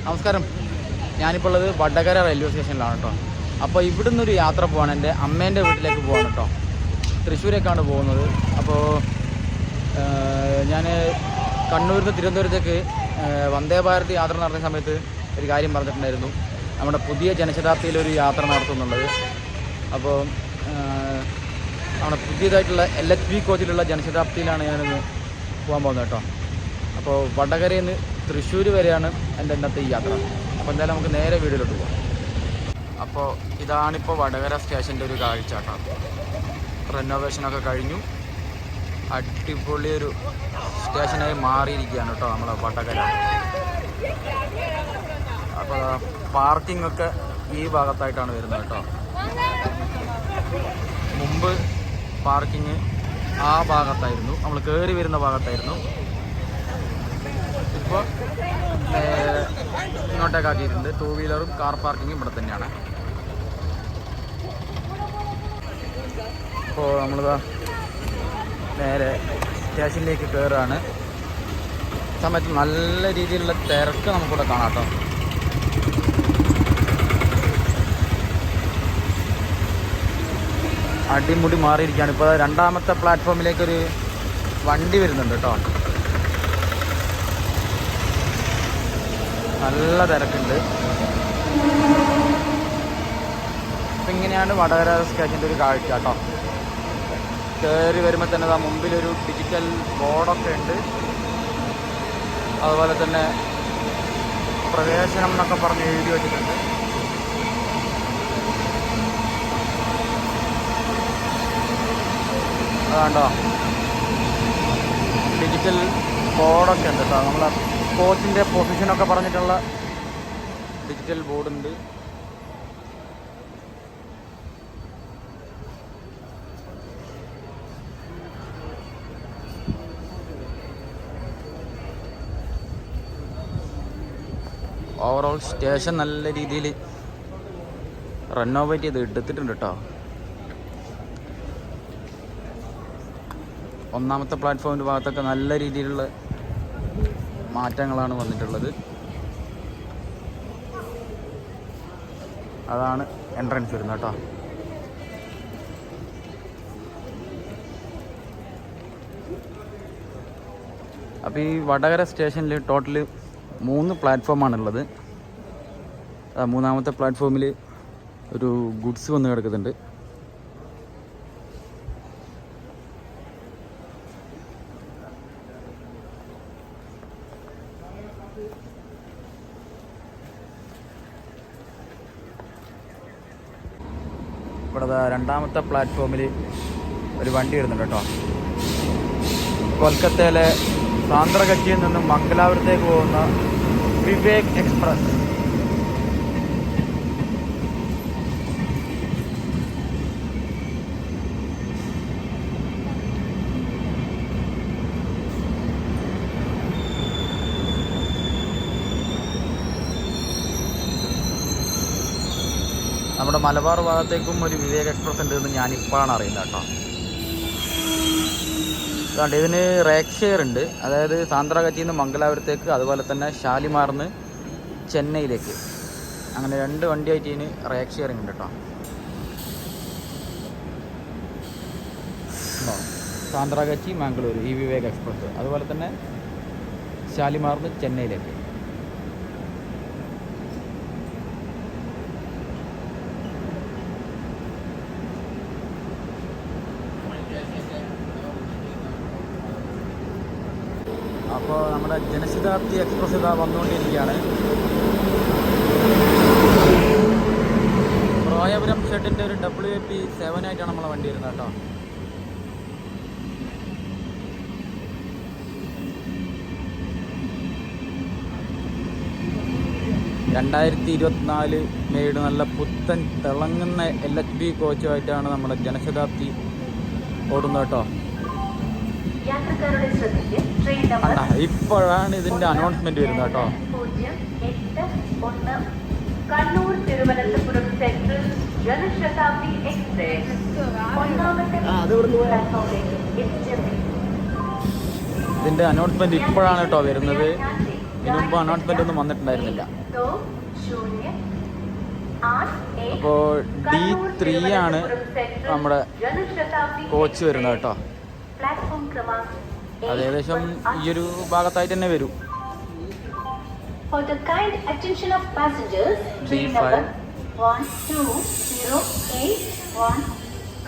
നമസ്കാരം. ഞാനിപ്പോൾ ഉള്ളത് വടകര റെയിൽവേ സ്റ്റേഷനിലാണ് കേട്ടോ. അപ്പോൾ ഇവിടെ നിന്നൊരു യാത്ര പോവാണ്, എൻ്റെ അമ്മേൻ്റെ വീട്ടിലേക്ക് പോവാണ് കേട്ടോ. തൃശ്ശൂരേക്കാണ് പോകുന്നത്. അപ്പോൾ ഞാൻ കണ്ണൂരിൽ നിന്ന് തിരുവനന്തപുരത്തേക്ക് വന്ദേ ഭാരത് യാത്ര നടത്തുന്ന സമയത്ത് ഒരു കാര്യം പറഞ്ഞിട്ടുണ്ടായിരുന്നു, നമ്മുടെ പുതിയ ജനശതാബ്ദിയിലൊരു യാത്ര നടത്തുന്നുള്ളത്. അപ്പോൾ നമ്മുടെ പുതിയതായിട്ടുള്ള LHB കോച്ചിലുള്ള ജനശതാബ്ദിയിലാണ് ഞാനിന്ന് പോകാൻ പോകുന്നത് കേട്ടോ. അപ്പോൾ വടകരയിൽ നിന്ന് തൃശ്ശൂർ വരെയാണ് എൻ്റെ ഇന്നത്തെ ഈ യാത്ര. അപ്പോൾ എന്തായാലും നമുക്ക് നേരെ വീഡിയോയിലോട്ട് പോകാം. അപ്പോൾ ഇതാണിപ്പോൾ വടകര സ്റ്റേഷൻ്റെ ഒരു കാഴ്ച കേട്ടോ. റെനോവേഷനൊക്കെ കഴിഞ്ഞു, അടിപൊളിയൊരു സ്റ്റേഷനായി മാറിയിരിക്കുകയാണ് കേട്ടോ നമ്മളെ വടകര. അപ്പോൾ പാർക്കിംഗ് ഒക്കെ ഈ ഭാഗത്തായിട്ടാണ് വരുന്നത് കേട്ടോ. മുമ്പ് പാർക്കിങ് ആ ഭാഗത്തായിരുന്നു, നമ്മൾ കയറി വരുന്ന ഭാഗത്തായിരുന്നു. ഇപ്പോൾ ഇങ്ങോട്ടേക്ക് ആക്കിയിട്ടുണ്ട്. 2 വീലറും കാർ പാർക്കിങ്ങും ഇവിടെ തന്നെയാണ്. അപ്പോൾ നമ്മളിതാ നേരെ സ്റ്റേഷനിലേക്ക് കയറുകയാണ്. സമയത്ത് നല്ല രീതിയിലുള്ള തിരക്ക് നമുക്കിവിടെ കാണാം കേട്ടോ. അടിമുടി മാറിയിരിക്കുകയാണ്. ഇപ്പോൾ 2ാമത്തെ പ്ലാറ്റ്ഫോമിലേക്കൊരു വണ്ടി വരുന്നുണ്ട് കേട്ടോ. നല്ല തിരക്കുണ്ട്. അപ്പം ഇങ്ങനെയാണ് വടകര സ്റ്റേഷൻ്റെ ഒരു കാഴ്ച കേട്ടോ. കയറി വരുമ്പോൾ തന്നെ മുമ്പിലൊരു ഡിജിറ്റൽ ബോർഡൊക്കെ ഉണ്ട്. അതുപോലെ തന്നെ പ്രവേശനം എന്നൊക്കെ പറഞ്ഞ് എഴുതി വെച്ചിട്ടുണ്ട്. അതുകൊണ്ടോ ഡിജിറ്റൽ ബോർഡൊക്കെ ഉണ്ട് കേട്ടോ. നമ്മളെ കോച്ചിൻ്റെ പൊസിഷനൊക്കെ പറഞ്ഞിട്ടുള്ള ഡിജിറ്റൽ ബോർഡുണ്ട്. ഓവറോൾ സ്റ്റേഷൻ നല്ല രീതിയിൽ റെനോവേറ്റ് ചെയ്ത് എടുത്തിട്ടുണ്ട് കേട്ടോ. 1ാമത്തെ പ്ലാറ്റ്ഫോമിൻ്റെ ഭാഗത്തൊക്കെ നല്ല രീതിയിലുള്ള മാറ്റങ്ങളാണ് വന്നിട്ടുള്ളത്. അതാണ് എൻട്രൻസ് വരുന്നത് കേട്ടോ. അപ്പോൾ ഈ വടകര സ്റ്റേഷനിൽ ടോട്ടൽ 3 പ്ലാറ്റ്ഫോമാണുള്ളത്. 3ാമത്തെ പ്ലാറ്റ്ഫോമിൽ ഒരു ഗുഡ്സ് വന്ന് കിടക്കുന്നുണ്ട്. ഇവിടെ 2ാമത്തെ പ്ലാറ്റ്ഫോമിൽ ഒരു വണ്ടി വരുന്നുണ്ട് കേട്ടോ. കൊൽക്കത്തയിലെ സാന്ദ്രഗച്ചിയിൽ നിന്നും മംഗലാപുരത്തേക്ക് പോകുന്ന വിവേക് എക്സ്പ്രസ്. നമ്മുടെ മലബാർ ഭാഗത്തേക്കും ഒരു വിവേക് എക്സ്പ്രസ് ഉണ്ട് എന്ന് ഞാനിപ്പോഴാണ് അറിയുന്നത് കേട്ടോ. അതുകൊണ്ട് ഇതിന് റേക്ക് ഷെയർ ഉണ്ട്. അതായത് സാന്ദ്രഗച്ചിയിൽ നിന്ന് മംഗലാപുരത്തേക്ക്, അതുപോലെ തന്നെ ഷാലിമാറിൽ നിന്ന് ചെന്നൈയിലേക്ക്, അങ്ങനെ 2 വണ്ടിയായിട്ട് ഇതിന് റേക്ക് ഷെയറിംഗ് ഉണ്ട് കേട്ടോ. സാന്ദ്രഗച്ചി മാംഗ്ലൂർ ഈ വിവേക് എക്സ്പ്രസ്, അതുപോലെ തന്നെ ഷാലിമാറിൽ നിന്ന് ചെന്നൈയിലേക്ക്. അപ്പോൾ നമ്മുടെ ജനശതാബ്ദി എക്സ്പ്രസ് ഇതാ വന്നുകൊണ്ടിരിക്കുകയാണ്. റോയപുരം ഷെഡിൻ്റെ ഒരു WP7 ആയിട്ടാണ് നമ്മളെ വണ്ടി വരുന്നത് കേട്ടോ. (2024) മെയ്ഡ് നല്ല പുത്തൻ തിളങ്ങുന്ന LHB കോച്ചുമായിട്ടാണ് നമ്മുടെ ജനശതാബ്ദി ഓടുന്നത് കേട്ടോ. ഇപ്പോഴാണ് ഇതിന്റെ അനൗൺസ്മെന്റ് വരുന്നത് കേട്ടോ. കണ്ണൂർ തിരുവനന്തപുരം സെൻട്രൽ ജനശതാബ്ദി എക്സ്പ്രസ് ഇതിന്റെ അനൗൺസ്മെന്റ് ഇപ്പോഴാണ് കേട്ടോ വരുന്നത്. ഇതിനു മുമ്പ് അനൗൺസ്മെൻ്റ് ഒന്നും വന്നിട്ടുണ്ടായിരുന്നില്ല. അപ്പോൾ D3 ആണ് നമ്മുടെ കോച്ച് വരുന്നത് കേട്ടോ. അത് ഏകദേശം ഈ ഒരു ഭാഗത്തായിട്ട് തന്നെ വരും.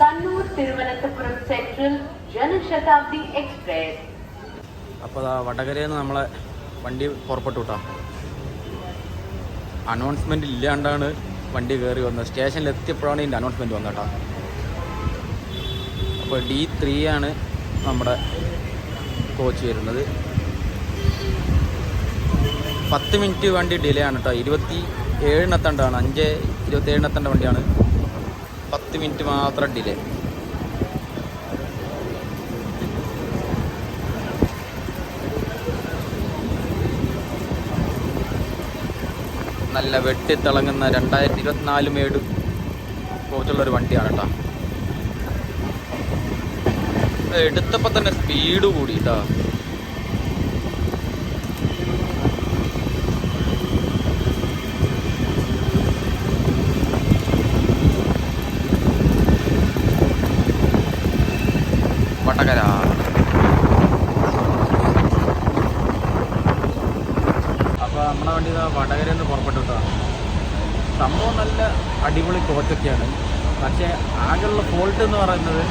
Kannur Thiruvananthapuram central Janshatabdi express. അപ്പോൾ വടകരയിൽ നിന്ന് നമ്മളെ വണ്ടി പുറപ്പെട്ടു കേട്ടോ. അനൗൺസ്മെൻ്റ് ഇല്ലാണ്ടാണ് വണ്ടി കയറി വന്നത്. സ്റ്റേഷനിൽ എത്തിയപ്പോഴാണ് ഇതിൻ്റെ അനൗൺസ്മെൻറ്റ് വന്നത് കേട്ടോ. അപ്പോൾ D3 ആണ് നമ്മുടെ കോച്ച് വരുന്നത്. 10 മിനിറ്റ് വണ്ടി ഡിലേ ആണ് കേട്ടോ. 27-നെത്തേണ്ടതാണ്, 5:27-നെത്തേണ്ട വണ്ടിയാണ്. 10 മിനിറ്റ് മാത്രം ഡിലേ. നല്ല വെട്ടിത്തിളങ്ങുന്ന 2024 മേട് കോച്ചുള്ളൊരു വണ്ടിയാണ് കേട്ടോ. എടുത്തപ്പോൾ തന്നെ സ്പീഡ് കൂടി കേട്ടോ. വടകര അപ്പോൾ നമ്മുടെ വണ്ടി വടകരയിൽ നിന്ന് പുറപ്പെട്ടു കേട്ടോ. സംഭവം നല്ല അടിപൊളി കോച്ചൊക്കെയാണ്. പക്ഷേ ആകെയുള്ള ഫോൾട്ട് എന്ന് പറയുന്നത്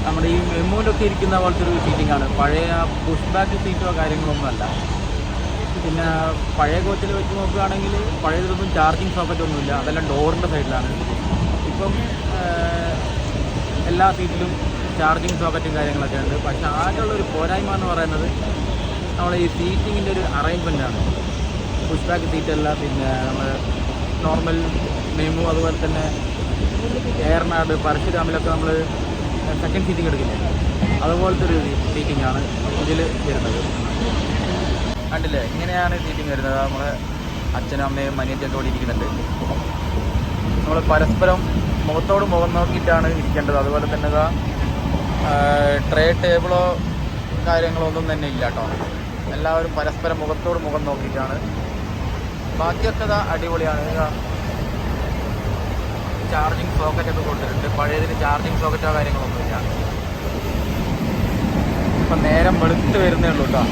നമ്മുടെ ഈ മെമ്മൂലൊക്കെ ഇരിക്കുന്ന പോലത്തെ ഒരു സീറ്റിംഗ് ആണ്. പഴയ പുഷ് ബാക്ക് സീറ്റോ കാര്യങ്ങളൊന്നുമല്ല. പിന്നെ പഴയ കോച്ചിൽ വെച്ച് നോക്കുകയാണെങ്കിൽ പഴയതിലൊന്നും ചാർജിങ് സോക്കറ്റ് ഒന്നുമില്ല. അതെല്ലാം ഡോറിൻ്റെ സൈഡിലാണ്. ഇപ്പം എല്ലാ സീറ്റിലും ചാർജിങ് സോക്കറ്റും കാര്യങ്ങളൊക്കെ ഉണ്ട്. പക്ഷേ ആകെയുള്ളൊരു പോരായ്മ എന്ന് പറയുന്നത് നമ്മളെ ഈ സീറ്റിങ്ങിൻ്റെ ഒരു അറേഞ്ച്മെൻറ്റാണ്. പുഷ് ബാക്ക് സീറ്റല്ല, പിന്നെ നമ്മൾ നോർമൽ മെമു, അതുപോലെ തന്നെ ഏർനാട്, പരശുരാമിലൊക്കെ നമ്മൾ സെക്കൻഡ് സീറ്റിംഗ് എടുക്കില്ലേ, അതുപോലത്തെ ഒരു സീറ്റിംഗ് ആണ് ഇതിൽ വരുന്നത്. കണ്ടില്ലേ, ഇങ്ങനെയാണ് സീറ്റിംഗ് വരുന്നത്. നമ്മളെ അച്ഛനും അമ്മയും അനിയത്തിയൊക്കെ കൂടി ഇരിക്കുന്നുണ്ട്. നമ്മൾ പരസ്പരം മുഖത്തോട് മുഖം നോക്കിയിട്ടാണ് ഇരിക്കേണ്ടത്. അതുപോലെ തന്നെ ട്രേ ടേബിളോ കാര്യങ്ങളോ ഒന്നും തന്നെ ഇല്ല കേട്ടോ. എല്ലാവരും പരസ്പരം മുഖത്തോട് മുഖം നോക്കിയിട്ടാണ്. ബാക്കിയൊക്കെ അടിപൊളിയാണ്. ചാർജിങ് സോക്കറ്റൊക്കെ കൊണ്ടുവരുന്നുണ്ട്. പഴയതിന് ചാർജിങ് സോക്കറ്റോ കാര്യങ്ങളൊന്നുമില്ല. ഇപ്പം നേരം വെളുത്ത് വരുന്നേ ഉള്ളൂ കേട്ടോ.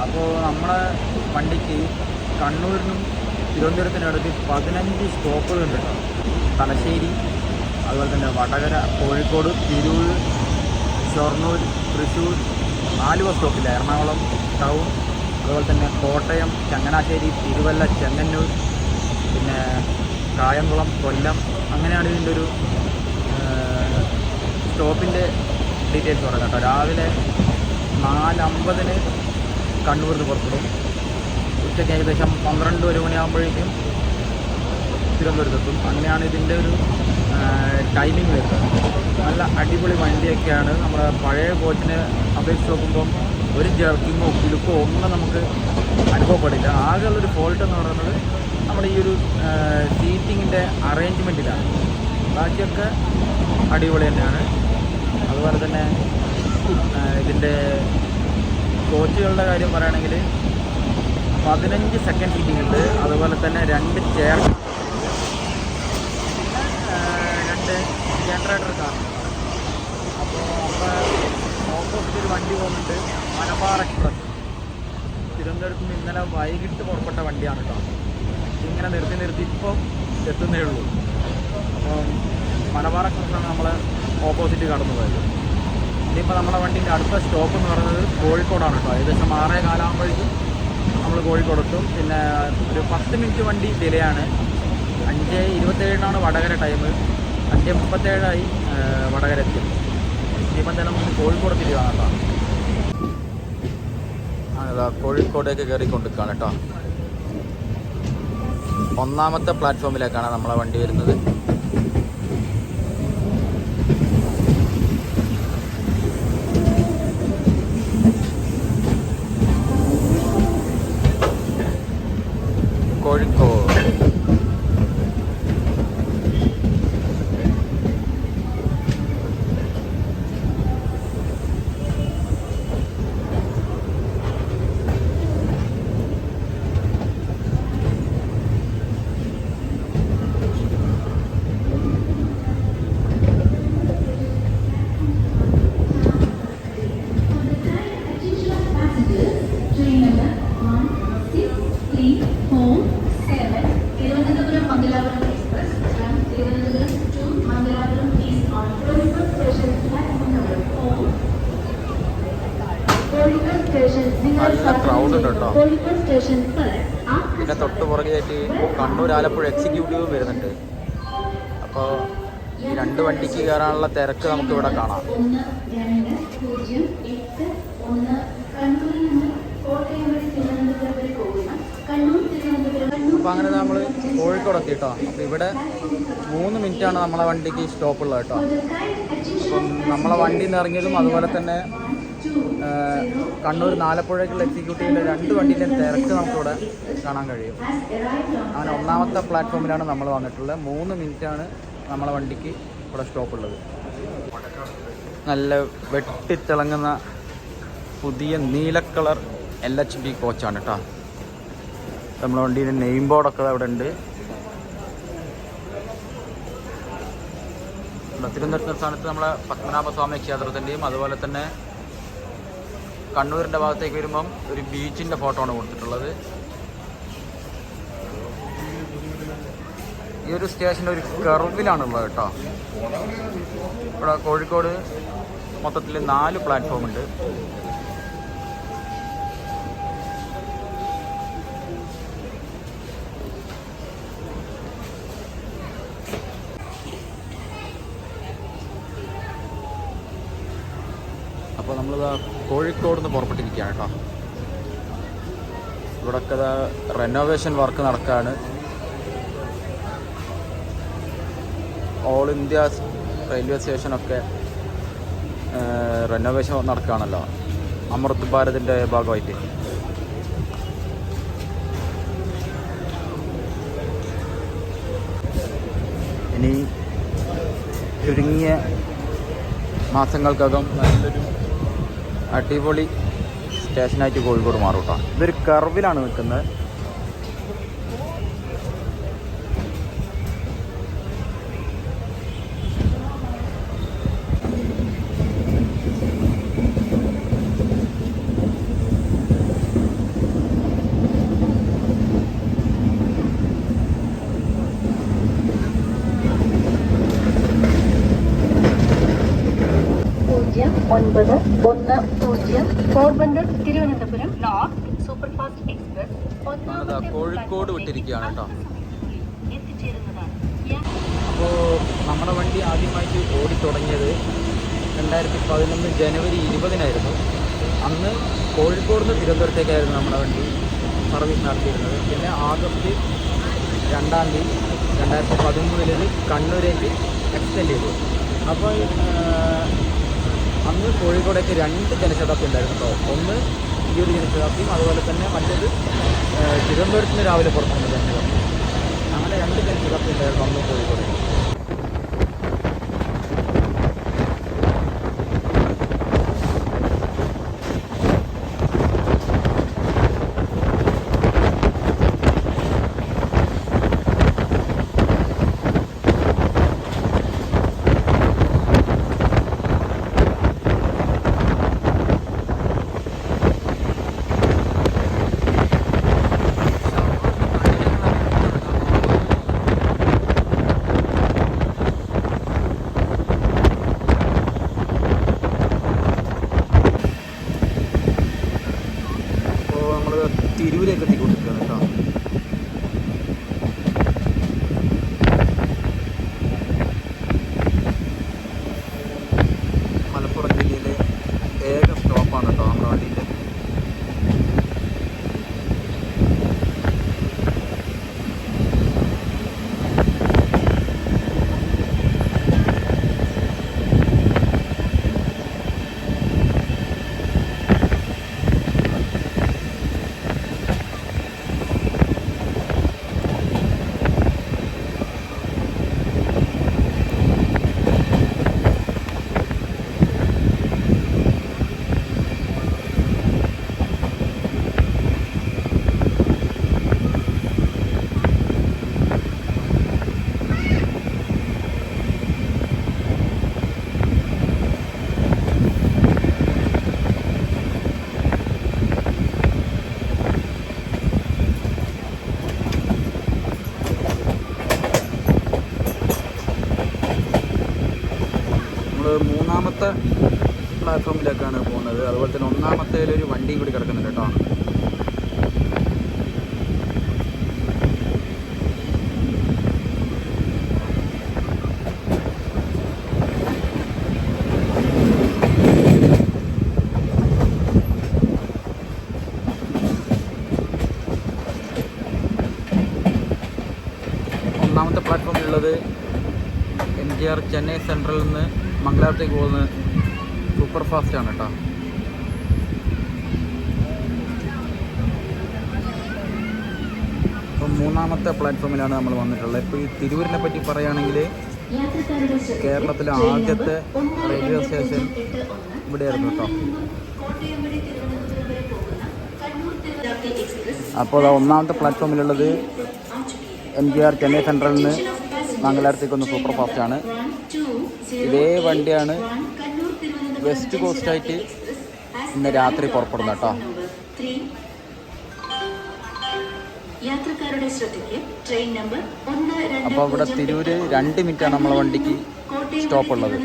അപ്പോൾ നമ്മുടെ വണ്ടിക്ക് കണ്ണൂരിനും തിരുവനന്തപുരത്തിനടുത്ത് 15 സ്റ്റോപ്പുകളുണ്ട് കേട്ടോ. തലശ്ശേരി, അതുപോലെ തന്നെ വടകര, കോഴിക്കോട്, തിരൂർ, ഷൊർണൂർ, തൃശ്ശൂർ, ആലുവ സ്റ്റോപ്പില്ല, എറണാകുളം ടൗൺ, അതുപോലെ തന്നെ കോട്ടയം, ചങ്ങനാശ്ശേരി, തിരുവല്ല, ചെങ്ങന്നൂർ, പിന്നെ കായംകുളം, കൊല്ലം. അങ്ങനെയാണ് ഇതിൻ്റെ ഒരു സ്റ്റോപ്പിൻ്റെ ഡീറ്റെയിൽസ് പറയുന്നത് കേട്ടോ. രാവിലെ 4:50 കണ്ണൂരിൽ നിന്ന് പുറപ്പെടും. ഉച്ചയ്ക്ക് ഏകദേശം 12-1 മണിയാകുമ്പോഴേക്കും തിരുവനന്തപുരത്തെത്തും. അങ്ങനെയാണ് ഇതിൻ്റെ ഒരു ടൈമിംഗ് വരുന്നത്. നല്ല അടിപൊളി വണ്ടിയൊക്കെയാണ്. നമ്മുടെ പഴയ കോച്ചിനെ അപേക്ഷിച്ച് നോക്കുമ്പം ഒരു ജർക്കിങ്ങോ കുലുക്കോ ഒന്നും നമുക്ക് അനുഭവപ്പെടില്ല. ആകെയുള്ളൊരു ഫോൾട്ട് എന്ന് പറയുന്നത് നമ്മുടെ ഈ ഒരു സീറ്റിങ്ങിൻ്റെ അറേഞ്ച്മെൻറ്റിലാണ്. ബാക്കിയൊക്കെ അടിപൊളി തന്നെയാണ്. അതുപോലെ തന്നെ ഇതിൻ്റെ കോച്ചുകളുടെ കാര്യം പറയുകയാണെങ്കിൽ 15 സെക്കൻഡ് സീറ്റിംഗ് ഉണ്ട്. അതുപോലെ തന്നെ 2 ചെയർ, പിന്നെ 2 ജനറേറ്റർ കാണും. അപ്പോൾ ഓപ്പോസിറ്റ് ഒരു വണ്ടി പോകുന്നുണ്ട്, മലബാർ എക്സ്പ്രസ്. തിരുവനന്തപുരത്ത് നിന്ന് ഇന്നലെ വൈകിട്ട് പുറപ്പെട്ട വണ്ടിയാണ് കേട്ടോ. ഇങ്ങനെ നിർത്തി ഇപ്പം എത്തുന്നേ ഉള്ളൂ. അപ്പം മലബാർ എക്സ്പ്രസ്സാണ് നമ്മളെ ഓപ്പോസിറ്റ് കടന്നു പോയത്. ഇനിയിപ്പോൾ നമ്മുടെ വണ്ടീൻ്റെ അടുത്ത സ്റ്റോപ്പ് എന്ന് പറയുന്നത് കോഴിക്കോടാണ് കേട്ടോ. ഏകദേശം 6:15 ആകുമ്പോഴേക്കും നമ്മൾ കോഴിക്കോടെത്തും. പിന്നെ ഒരു 10 മിനിറ്റ് വണ്ടി ഡിലേ ആണ്. 5:27 വടകര ടൈം. 5:37 വടകര എത്തി. ഇനിയിപ്പം തന്നെ നമുക്ക് കോഴിക്കോട് തിരിവാണ് കേട്ടോ. അതാ കോഴിക്കോടേക്ക് കയറിക്കൊണ്ടിരിക്കുകയാണ് കേട്ടോ. 1ാമത്തെ പ്ലാറ്റ്ഫോമിലേക്കാണ് നമ്മളെ വണ്ടി വരുന്നത്. കോഴിക്കോട് നല്ല ക്രൗഡ് ഉണ്ട് കേട്ടോ. പിന്നെ തൊട്ട് പുറകെയായിട്ട് കണ്ണൂർ ആലപ്പുഴ എക്സിക്യൂട്ടീവും വരുന്നുണ്ട്. അപ്പോൾ ഈ 2 വണ്ടിക്ക് കയറാനുള്ള തിരക്ക് നമുക്കിവിടെ കാണാം. അപ്പോൾ അങ്ങനെ നമ്മൾ കോഴിക്കോട് എത്തി കേട്ടോ. അപ്പോൾ ഇവിടെ 3 മിനിറ്റാണ് നമ്മളെ വണ്ടിക്ക് സ്റ്റോപ്പുള്ളത് കേട്ടോ. അപ്പം നമ്മളെ വണ്ടിയിൽ നിന്ന് ഇറങ്ങിയതും അതുപോലെ തന്നെ കണ്ണൂർ ആലപ്പുഴയ്ക്കുള്ള എക്സിക്യൂട്ടീവിൻ്റെ 2 വണ്ടിയിലെ തിരക്ക് നമുക്കിവിടെ കാണാൻ കഴിയും. അങ്ങനെ 1ാമത്തെ പ്ലാറ്റ്ഫോമിലാണ് നമ്മൾ വന്നിട്ടുള്ളത്. 3 മിനിറ്റാണ് നമ്മളെ വണ്ടിക്ക് ഇവിടെ സ്റ്റോപ്പുള്ളത്. നല്ല വെട്ടിത്തിളങ്ങുന്ന പുതിയ നീല കളർ LHB കോച്ചാണ് കേട്ടോ. നമ്മളെ വണ്ടീൻ്റെ നെയിം ബോർഡൊക്കെ അവിടെ ഉണ്ട്. തിരുവനന്തപുരത്തെ സ്ഥാനത്ത് നമ്മളെ പത്മനാഭസ്വാമി ക്ഷേത്രത്തിൻ്റെയും അതുപോലെ തന്നെ കണ്ണൂരിൻ്റെ ഭാഗത്തേക്ക് വരുമ്പം ഒരു ബീച്ചിൻ്റെ ഫോട്ടോ ആണ് കൊടുത്തിട്ടുള്ളത്. ഈ ഒരു സ്റ്റേഷൻ്റെ ഒരു കർവിലാണുള്ളത് കേട്ടോ. ഇവിടെ കോഴിക്കോട് മൊത്തത്തിൽ 4 പ്ലാറ്റ്ഫോം ഉണ്ട്. അപ്പോൾ നമ്മളിതാ കോഴിക്കോട് നിന്ന് പുറപ്പെട്ടിരിക്കുകയാണ് കേട്ടോ. ഇവിടെയൊക്കെ റെനോവേഷൻ വർക്ക് നടക്കുകയാണ്. ഓൾ ഇന്ത്യ റെയിൽവേ സ്റ്റേഷനൊക്കെ റെനോവേഷൻ നടക്കുകയാണല്ലോ, അമൃത് ഭാരതിൻ്റെ ഭാഗമായിട്ട്. ഇനി ചുരുങ്ങിയ മാസങ്ങൾക്കകം നല്ലൊരു അടിപൊളി സ്റ്റേഷനായിട്ട് കോഴിക്കോട് മാറും കേട്ടോ. ഇതൊരു കർവിലാണ് നിൽക്കുന്നത്. Thiruvananthapuram north superfast express Kozhikode വിട്ടിരിക്കുകയാണ് കേട്ടോ. അപ്പോൾ നമ്മുടെ വണ്ടി ആദ്യമായിട്ട് ഓടിത്തുടങ്ങിയത് 2011 ജനുവരി 20-നായിരുന്നു. അന്ന് കോഴിക്കോട് നിന്ന് തിരുവനന്തപുരത്തേക്കായിരുന്നു നമ്മുടെ വണ്ടി സർവീസ് നടത്തിയിരുന്നത്. പിന്നെ ആഗസ്റ്റ് 2-ാം തീയതി 2013 കണ്ണൂരേക്ക് എക്സ്റ്റെൻഡ് ചെയ്തു. അപ്പോൾ അന്ന് കോഴിക്കോടേക്ക് 2 ജനശതാബ്ദി ഉണ്ടായിരുന്നു കേട്ടോ. ഒന്ന് ഈ ഒരു ജനശതാബ്ദിയും അതുപോലെ തന്നെ മറ്റേത് തിരുവനന്തപുരത്ത് നിന്ന് രാവിലെ പുറത്തുനിന്ന് ജനശതാബ്ദി. അങ്ങനെ 2 ജനശതാബ്ദി ഉണ്ടായിരുന്നു അന്ന് കോഴിക്കോട്. തിരൂരേക്ക് എത്തിക്കൊണ്ടിരിക്കുകയാണ് കേട്ടോ. മലപ്പുറം ജില്ലയിലെ ഏക സ്റ്റോപ്പാണ് കേട്ടോ നമ്മുടെ വണ്ടിൻ്റെ. പ്ലാറ്റ്ഫോമിലേക്കാണ് പോകുന്നത്. അതുപോലെ തന്നെ ഒന്നാമത്തേലൊരു വണ്ടിയും കൂടി കിടക്കുന്നുണ്ട് കേട്ടോ. ഒന്നാമത്തെ പ്ലാറ്റ്ഫോമിലുള്ളത് MGR ചെന്നൈ സെൻട്രലിൽ നിന്ന് മംഗലാപുരത്തേക്ക് പോകുന്ന സൂപ്പർ ഫാസ്റ്റാണ് കേട്ടോ. അപ്പം മൂന്നാമത്തെ പ്ലാറ്റ്ഫോമിലാണ് നമ്മൾ വന്നിട്ടുള്ളത്. ഇപ്പോൾ ഈ തിരൂരിനെ പറ്റി പറയുകയാണെങ്കിൽ കേരളത്തിലെ ആദ്യത്തെ റെയിൽവേ സ്റ്റേഷൻ ഇവിടെയായിരുന്നു കേട്ടോ. അപ്പോൾ ഒന്നാമത്തെ പ്ലാറ്റ്ഫോമിലുള്ളത് MGR ചെന്നൈ സെൻട്രലിൽ നിന്ന് മംഗലാപുരത്തേക്കൊന്ന് സൂപ്പർ ഫാസ്റ്റാണ്. ഇതേ വണ്ടിയാണ് വെസ്റ്റ് കോസ്റ്റായിട്ട് ഇന്ന് രാത്രി പുറപ്പെടുന്നത് കേട്ടോ. അപ്പോൾ ഇവിടെ തിരൂര് 2 മിനിറ്റാണ് നമ്മളെ വണ്ടിക്ക് സ്റ്റോപ്പ് ഉള്ളത്.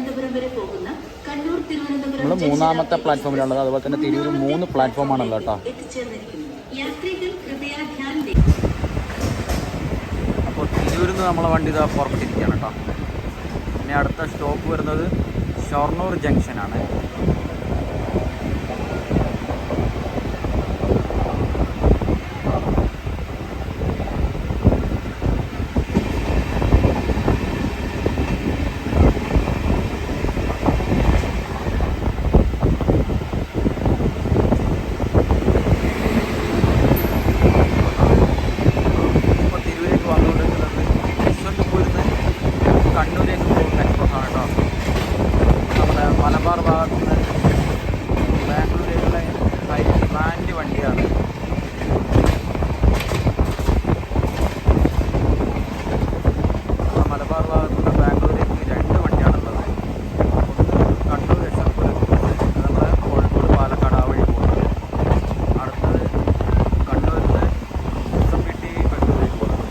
നമ്മൾ മൂന്നാമത്തെ പ്ലാറ്റ്ഫോമിലുള്ളത്. അതുപോലെ തന്നെ തിരൂര് 3 പ്ലാറ്റ്ഫോമാണുള്ളത് കേട്ടോ. അപ്പോൾ തിരൂരിൽ നിന്ന് നമ്മളെ വണ്ടി ഇതാ പുറപ്പെട്ടിരിക്കുകയാണ് കേട്ടോ. ഇനി അടുത്ത സ്റ്റോപ്പ് വരുന്നത് ഷൊർണൂർ ജംഗ്ഷനാണ്. കണ്ണൂരേക്ക് പോകുന്ന എക്സ്പ്രസ്സാണ് കേട്ടോ. നമ്മുടെ മലബാർ ഭാഗത്ത് നിന്ന് ബാംഗ്ലൂരേക്കുള്ള ഹൈ ഡിമാൻഡ് വണ്ടിയാണ്. മലബാർ ഭാഗത്ത് നിന്ന് ബാംഗ്ലൂരേക്ക് 2 വണ്ടിയാണുള്ളത്. ഒന്ന് കണ്ണൂർ എക്സ്പ്രസ്, നമ്മുടെ കോഴിക്കോട് പാലക്കാട് ആ വഴി പോകുന്നത്. അടുത്തത് കണ്ണൂരിൽ നിന്ന് SMBT ബാംഗ്ലൂരേക്ക് പോകുന്നത്.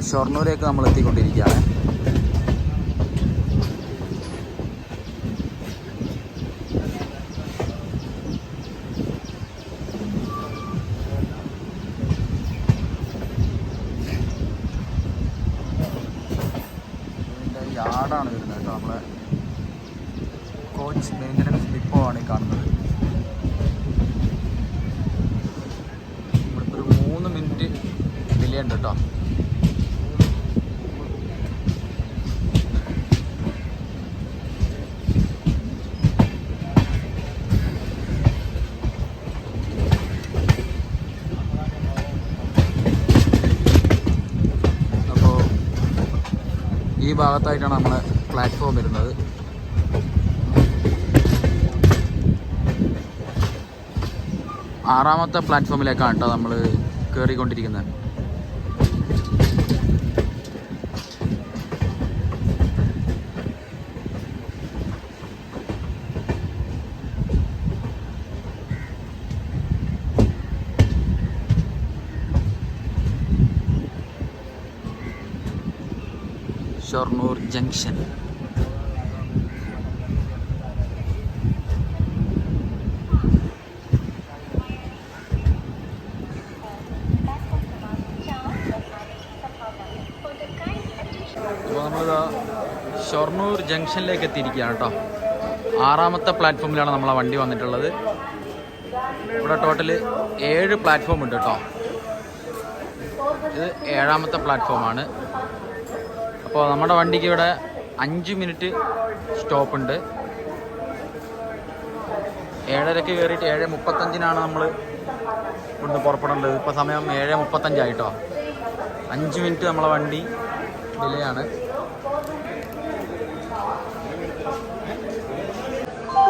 ഷൊർണൂരേക്ക് നമ്മൾ എത്തിക്കൊണ്ടിരിക്കുകയാണ്. ഇതിൻ്റെ യാർഡാണ് വരുന്നത് കേട്ടോ. നമ്മളെ കോച്ച് മെയിൻ്റനൻസ് ഡിപ്പോ ആണ് ഈ കാണുന്നത്. ഇവിടുത്തെ ഒരു 3 മിനിറ്റ് ഡിലേ ഉണ്ട് കേട്ടോ. ഈ ഭാഗത്തായിട്ടാണ് നമ്മളെ പ്ലാറ്റ്ഫോം വരുന്നത്. ആറാമത്തെ പ്ലാറ്റ്ഫോമിലേക്കാണ് കേട്ടോ നമ്മൾ കയറിക്കൊണ്ടിരിക്കുന്നത്. ഷൊർണൂർ ജംഗ്ഷൻ. അപ്പോൾ നമ്മളിതാ ഷൊർണൂർ ജംഗ്ഷനിലേക്ക് എത്തിയിരിക്കുകയാണ് കേട്ടോ. ആറാമത്തെ പ്ലാറ്റ്ഫോമിലാണ് നമ്മളെ വണ്ടി വന്നിട്ടുള്ളത്. ഇവിടെ ടോട്ടൽ 7 പ്ലാറ്റ്ഫോം ഉണ്ട് കേട്ടോ. ഇത് 7ാമത്തെ പ്ലാറ്റ്ഫോമാണ്. അപ്പോൾ നമ്മുടെ വണ്ടിക്ക് ഇവിടെ 5 മിനിറ്റ് സ്റ്റോപ്പുണ്ട്. 7:30 കയറിയിട്ട് 7:35 നമ്മൾ ഇവിടുന്ന് പുറപ്പെടേണ്ടത്. ഇപ്പോൾ സമയം 7:35 5 മിനിറ്റ് നമ്മളെ വണ്ടി ഡിലേ ആണ്.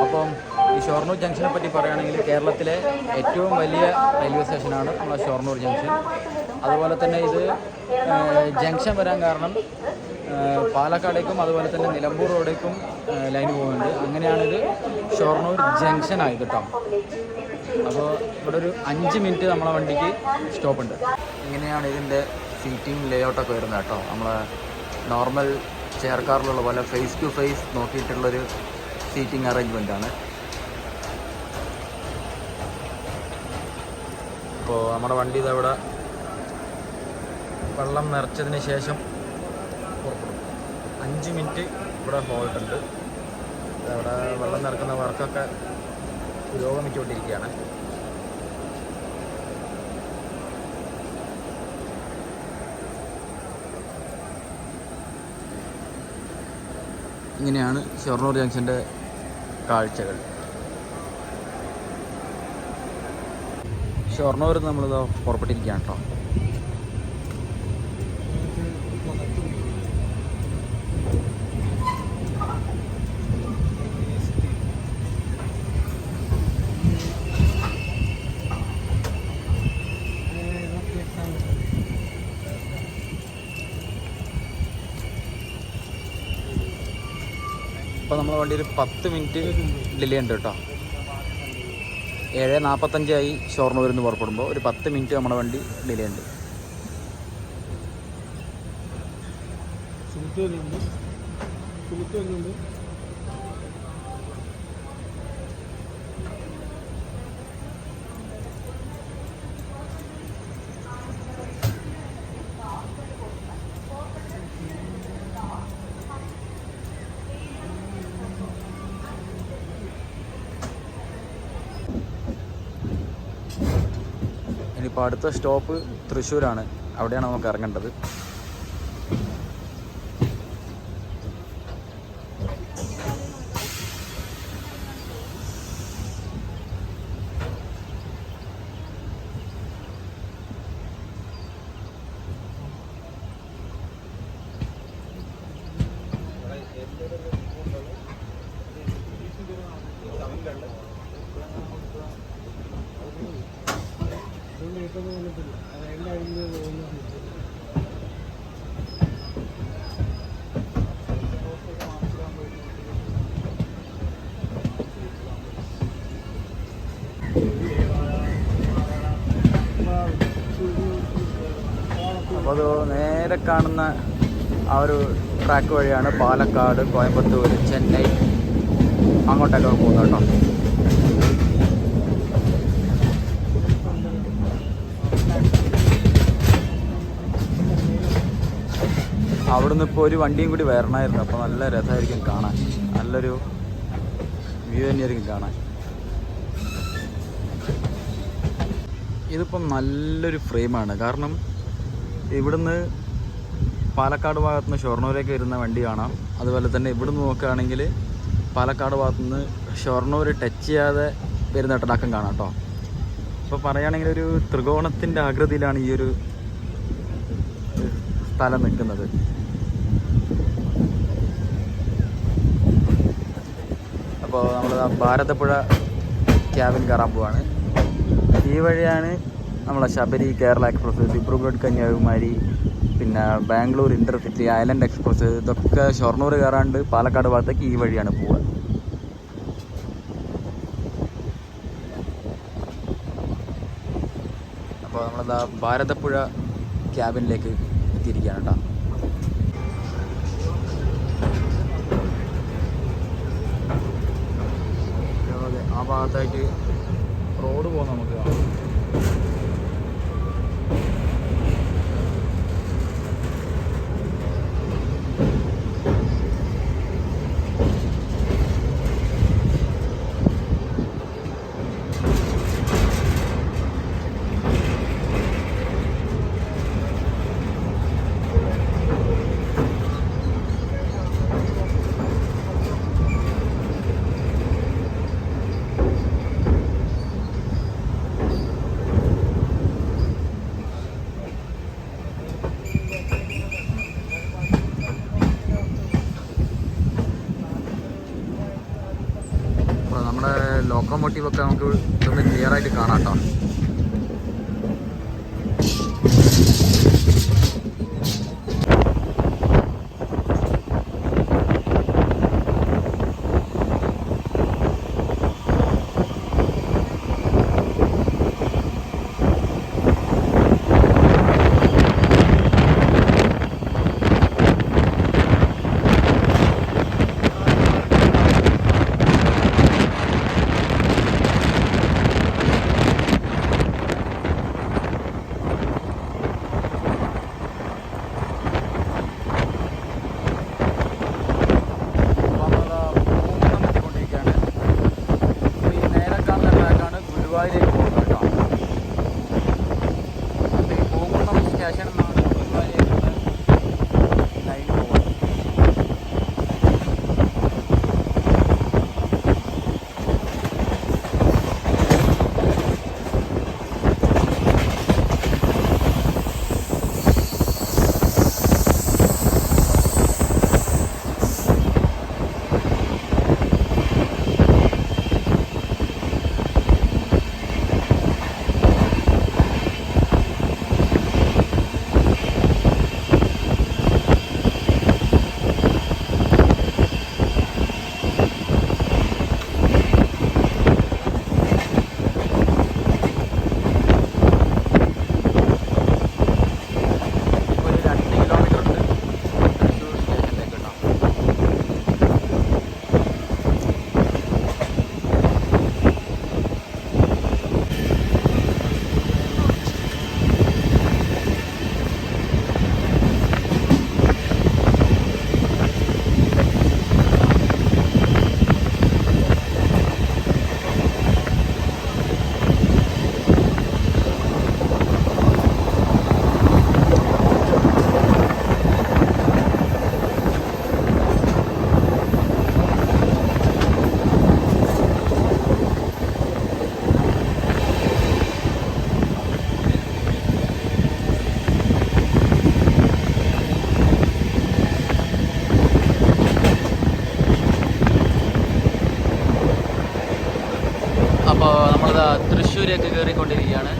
അപ്പം ഈ ഷൊർണൂർ ജംഗ്ഷനെ പറ്റി പറയുകയാണെങ്കിൽ കേരളത്തിലെ ഏറ്റവും വലിയ റെയിൽവേ സ്റ്റേഷനാണ് നമ്മുടെ ഷൊർണൂർ ജംഗ്ഷൻ. അതുപോലെ തന്നെ ഇത് ജംഗ്ഷൻ വരാൻ കാരണം പാലക്കാടേക്കും അതുപോലെ തന്നെ നിലമ്പൂർ റോഡേക്കും ലൈൻ പോകുന്നുണ്ട്. അങ്ങനെയാണിത് ഷൊർണൂർ ജംഗ്ഷൻ ആയത് കേട്ടോ. അപ്പോൾ ഇവിടെ ഒരു 5 മിനിറ്റ് നമ്മളെ വണ്ടിക്ക് സ്റ്റോപ്പുണ്ട്. ഇങ്ങനെയാണ് ഇതിൻ്റെ സീറ്റിംഗ് ലേഔട്ടൊക്കെ വരുന്നത് കേട്ടോ. നമ്മളെ നോർമൽ ചെയർ കാറിലുള്ള പോലെ ഫേസ് ടു ഫേസ് നോക്കിയിട്ടുള്ളൊരു സീറ്റിംഗ് അറേഞ്ച്മെൻ്റ് ആണ്. അപ്പോൾ നമ്മുടെ വണ്ടി ഇതവിടെ വെള്ളം നിറച്ചതിന് ശേഷം പുറപ്പെടും. 5 മിനിറ്റ് ഇവിടെ ഹോൾട്ട് ഉണ്ട്. അവിടെ വെള്ളം നിറക്കുന്ന വർക്കൊക്കെ പുരോഗമിച്ചുകൊണ്ടിരിക്കുകയാണ്. ഇങ്ങനെയാണ് ഷൊർണൂർ ജംഗ്ഷൻ്റെ കാഴ്ചകൾ. ഷൊർണൂരിൽ നമ്മളിത് പുറപ്പെട്ടിരിക്കുകയാണ് കേട്ടോ. ഇപ്പോൾ നമ്മളെ വണ്ടി ഒരു 10 മിനിറ്റ് ഡിലേ ഉണ്ട് കേട്ടോ. 7:45 ഷൊർണൂരിൽ നിന്ന് പുറപ്പെടുമ്പോൾ ഒരു 10 മിനിറ്റ് നമ്മുടെ വണ്ടി ഡിലേ ഉണ്ട്. ഇനിയിപ്പോൾ അടുത്ത സ്റ്റോപ്പ് തൃശ്ശൂരാണ്. അവിടെയാണ് നമുക്ക് ഇറങ്ങേണ്ടത്. അപ്പോൾ അത് നേരെ കാണുന്ന ആ ഒരു ട്രാക്ക് വഴിയാണ് പാലക്കാട്, കോയമ്പത്തൂർ, ചെന്നൈ അങ്ങോട്ടൊക്കെ പോകുന്നത് കേട്ടോ. അവിടുന്ന് ഇപ്പോൾ ഒരു വണ്ടിയും കൂടി വരണമായിരുന്നു. അപ്പോൾ നല്ല രസമായിരിക്കും കാണാൻ. നല്ലൊരു വ്യൂ തന്നെയായിരിക്കും കാണാൻ. ഇതിപ്പം നല്ലൊരു ഫ്രെയിമാണ്. കാരണം ഇവിടുന്ന് പാലക്കാട് ഭാഗത്തുനിന്ന് ഷൊർണൂരേക്ക് വരുന്ന വണ്ടി കാണാം. അതുപോലെ തന്നെ ഇവിടുന്ന് നോക്കുകയാണെങ്കിൽ പാലക്കാട് ഭാഗത്തുനിന്ന് ഷൊർണൂർ ടച്ച് ചെയ്യാതെ വരുന്ന ടടാക്കം കാണാം കേട്ടോ. ഇപ്പോൾ പറയുകയാണെങ്കിൽ ഒരു ത്രികോണത്തിൻ്റെ ആകൃതിയിലാണ് ഈ ഒരു സ്ഥലം നിൽക്കുന്നത്. അപ്പോൾ നമ്മൾ ഭാരതപ്പുഴ ക്യാബിൻ കയറാൻ പോവാണ്. ഈ വഴിയാണ് നമ്മളെ ശബരി, കേരള എക്സ്പ്രസ്, ദിബ്രുഗഡ് കന്യാകുമാരി, പിന്നെ ബാംഗ്ലൂർ ഇൻ്റർസിറ്റി, ഐലൻഡ് എക്സ്പ്രസ്, ഇതൊക്കെ ഷൊർണൂർ കയറാണ്ട് പാലക്കാട് ഭാഗത്തേക്ക് ഈ വഴിയാണ് പോവുക. അപ്പോൾ നമ്മളെന്താ ഭാരതപ്പുഴ ക്യാബിനിലേക്ക് എത്തിയിരിക്കുകയാണ് കേട്ടോ. ആ ഭാഗത്തായിട്ട് റോഡ് പോകുന്ന നമുക്ക് കാണാം. നമ്മുടെ ലോക്കോമോട്ടീവൊക്കെ നമുക്ക് ഇതൊന്ന് ക്ലിയർ ആയിട്ട് കാണാം കേട്ടോ. ഗുരുവായൂരേക്ക് പോകുന്നത് കേട്ടോ. ഈ പൂങ്കുന്നം സ്റ്റേഷനിൽ നിന്നാണ് ഗുരുവായൂരേക്കുള്ള ലൈൻ പോകുന്നത്. അപ്പോൾ നമ്മളിതാ തൃശ്ശൂരേക്ക് കയറിക്കൊണ്ടിരിക്കുകയാണ്.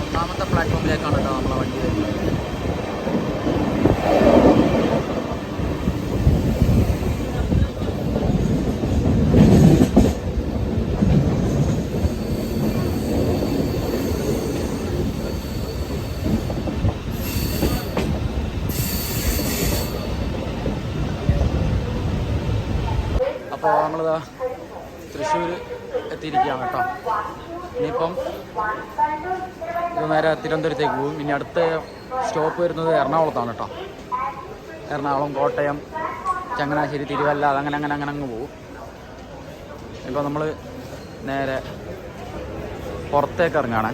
ഒന്നാമത്തെ പ്ലാറ്റ്ഫോമിലേക്കാണ് കേട്ടോ നമ്മളെ വണ്ടി വരുന്നത്. അപ്പോൾ നമ്മളിതാ തൃശ്ശൂർ എത്തിയിരിക്കുകയാണ് കേട്ടോ. ഇനിയിപ്പം ഇത് നേരെ തിരുവനന്തപുരത്തേക്ക് പോകും. ഇനി അടുത്ത സ്റ്റോപ്പ് വരുന്നത് എറണാകുളത്താണ് കേട്ടോ. എറണാകുളം, കോട്ടയം, ചങ്ങനാശ്ശേരി, തിരുവല്ല, അതങ്ങനെ അങ്ങനെ അങ്ങനെ അങ്ങ് പോകും. ഇപ്പോൾ നമ്മൾ നേരെ പുറത്തേക്ക് ഇറങ്ങുകയാണ്.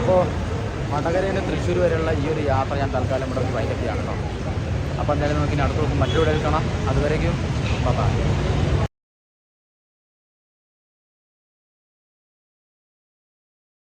അപ്പോൾ വടകരയിൽ നിന്ന് തൃശ്ശൂർ വരെയുള്ള ഈ ഒരു യാത്ര ഞാൻ തൽക്കാലം ഇവിടെ ഒരു വൈകിട്ടാണ് കേട്ടോ. അപ്പോൾ എന്തായാലും നമുക്ക് ഇനി അടുത്ത ദിവസം മറ്റൊരു വീഡിയോയിൽ കാണാം. അതുവരേക്കും ബൈ.